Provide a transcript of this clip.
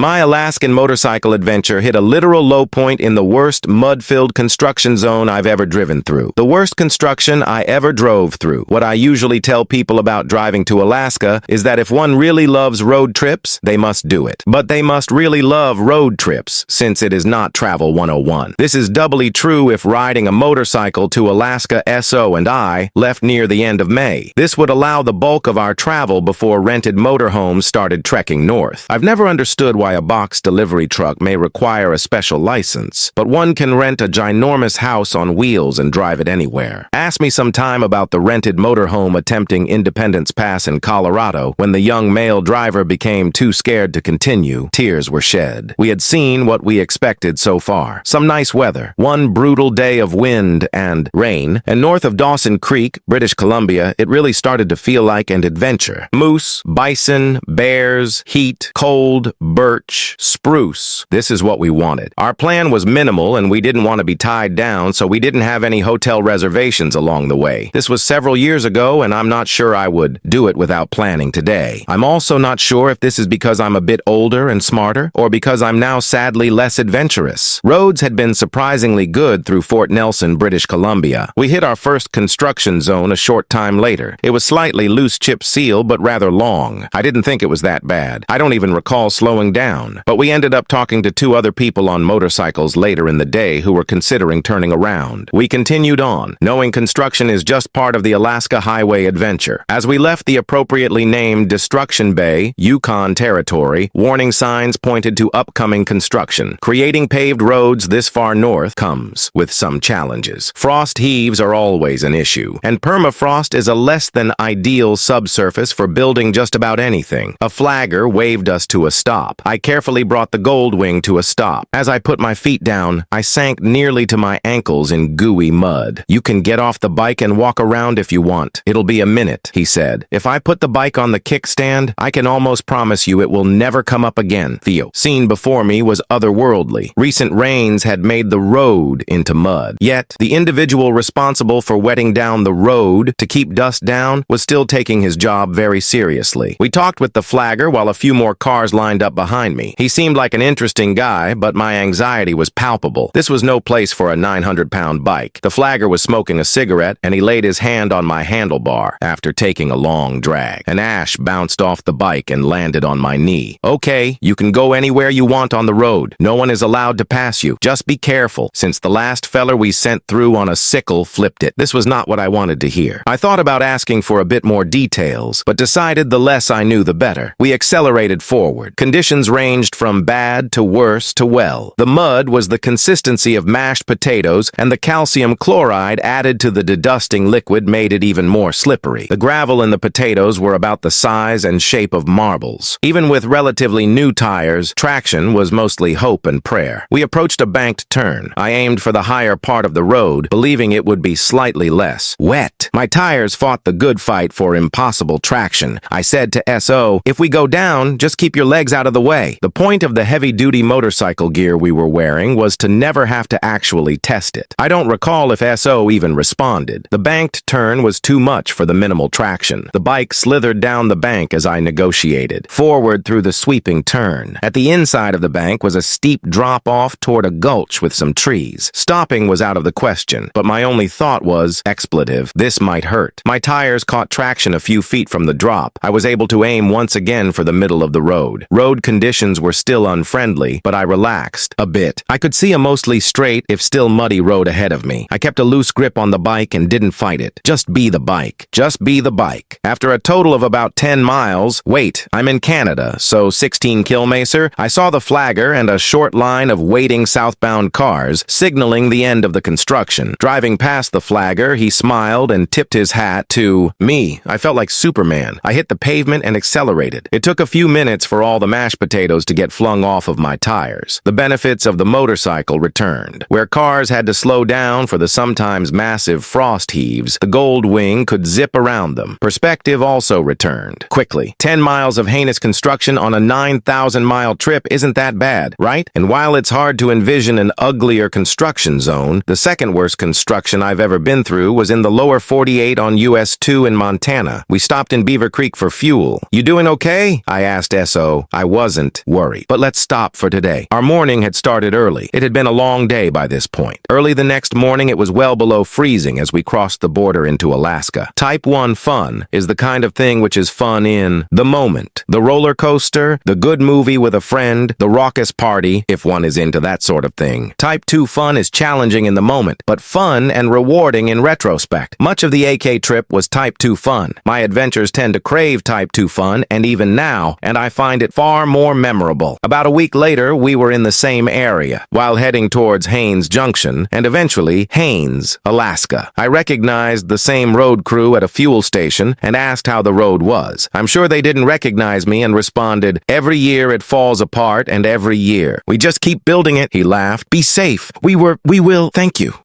My Alaskan motorcycle adventure hit a literal low point in the worst mud-filled construction zone I've ever driven through. The worst construction I ever drove through. What I usually tell people about driving to Alaska is that if one really loves road trips, they must do it. But they must really love road trips, since it is not Travel 101. This is doubly true if riding a motorcycle to Alaska. SO and I left near the end of May. This would allow the bulk of our travel before rented motorhomes started trekking north. I've never understood why a box delivery truck may require a special license, but one can rent a ginormous house on wheels and drive it anywhere. Ask me sometime about the rented motorhome attempting Independence Pass in Colorado when the young male driver became too scared to continue. Tears were shed. We had seen what we expected so far. Some nice weather, one brutal day of wind and rain, and north of Dawson Creek, British Columbia, it really started to feel like an adventure. Moose, bison, bears, heat, cold, birch, spruce. This is what we wanted. Our plan was minimal and we didn't want to be tied down, so we didn't have any hotel reservations along the way. This was several years ago and I'm not sure I would do it without planning today. I'm also not sure if this is because I'm a bit older and smarter or because I'm now sadly less adventurous. Roads had been surprisingly good through Fort Nelson, British Columbia. We hit our first construction zone a short time later. It was slightly loose chip seal but rather long. I didn't think it was that bad. I don't even recall slowing down. But we ended up talking to two other people on motorcycles later in the day who were considering turning around. We continued on, knowing construction is just part of the Alaska highway adventure. As we left the appropriately named Destruction Bay, Yukon Territory, warning signs pointed to upcoming construction. Creating paved roads this far north comes with some challenges. Frost heaves are always an issue, and permafrost is a less than ideal subsurface for building just about anything. A flagger waved us to a stop. I carefully brought the Goldwing to a stop. As I put my feet down, I sank nearly to my ankles in gooey mud. "You can get off the bike and walk around if you want. It'll be a minute," he said. "If I put the bike on the kickstand, I can almost promise you it will never come up again." The scene before me was otherworldly. Recent rains had made the road into mud. Yet, the individual responsible for wetting down the road to keep dust down was still taking his job very seriously. We talked with the flagger while a few more cars lined up behind me. He seemed like an interesting guy, but my anxiety was palpable. This was no place for a 900-pound bike. The flagger was smoking a cigarette, and he laid his hand on my handlebar after taking a long drag. An ash bounced off the bike and landed on my knee. "Okay, you can go anywhere you want on the road. No one is allowed to pass you. Just be careful, since the last feller we sent through on a sickle flipped it." This was not what I wanted to hear. I thought about asking for a bit more details, but decided the less I knew the better. We accelerated forward. Conditions ranged from bad to worse to well. The mud was the consistency of mashed potatoes, and the calcium chloride added to the dedusting liquid made it even more slippery. The gravel in the potatoes were about the size and shape of marbles. Even with relatively new tires, traction was mostly hope and prayer. We approached a banked turn. I aimed for the higher part of the road, believing it would be slightly less wet. My tires fought the good fight for impossible traction. I said to SO, "If we go down, just keep your legs out of the way." The point of the heavy-duty motorcycle gear we were wearing was to never have to actually test it. I don't recall if SO even responded. The banked turn was too much for the minimal traction. The bike slithered down the bank as I negotiated, forward through the sweeping turn. At the inside of the bank was a steep drop-off toward a gulch with some trees. Stopping was out of the question, but my only thought was, expletive, this might hurt. My tires caught traction a few feet from the drop. I was able to aim once again for the middle of the road. Road conditions were still unfriendly, but I relaxed a bit. I could see a mostly straight, if still muddy, road ahead of me. I kept a loose grip on the bike and didn't fight it. Just be the bike. Just be the bike. After a total of about 10 miles, wait, I'm in Canada, so 16 kilometer, I saw the flagger and a short line of waiting southbound cars, signaling the end of the construction. Driving past the flagger, he smiled and tipped his hat to me. I felt like Superman. I hit the pavement and accelerated. It took a few minutes for all the mashed potatoes to get flung off of my tires. The benefits of the motorcycle returned. Where cars had to slow down for the sometimes massive frost heaves, the Goldwing could zip around them. Perspective also returned. Quickly. 10 miles of heinous construction on a 9,000-mile trip isn't that bad, right? And while it's hard to envision an uglier construction zone, the second worst construction I've ever been through was in the lower 48 on US 2 in Montana. We stopped in Beaver Creek for fuel. "You doing okay?" I asked SO. I wasn't. constant worry. But let's stop for today. Our morning had started early. It had been a long day by this point. Early the next morning, it was well below freezing as we crossed the border into Alaska. Type 1 fun is the kind of thing which is fun in the moment. The roller coaster, the good movie with a friend, the raucous party, if one is into that sort of thing. Type 2 fun is challenging in the moment, but fun and rewarding in retrospect. Much of the AK trip was Type 2 fun. My adventures tend to crave Type 2 fun, and even now, and I find it far more memorable. About a week later, we were in the same area, while heading towards Haines Junction, and eventually Haines, Alaska. I recognized the same road crew at a fuel station and asked how the road was. I'm sure they didn't recognize me and responded, "Every year it falls apart, and every year. We just keep building it," he laughed. "Be safe. We will. Thank you."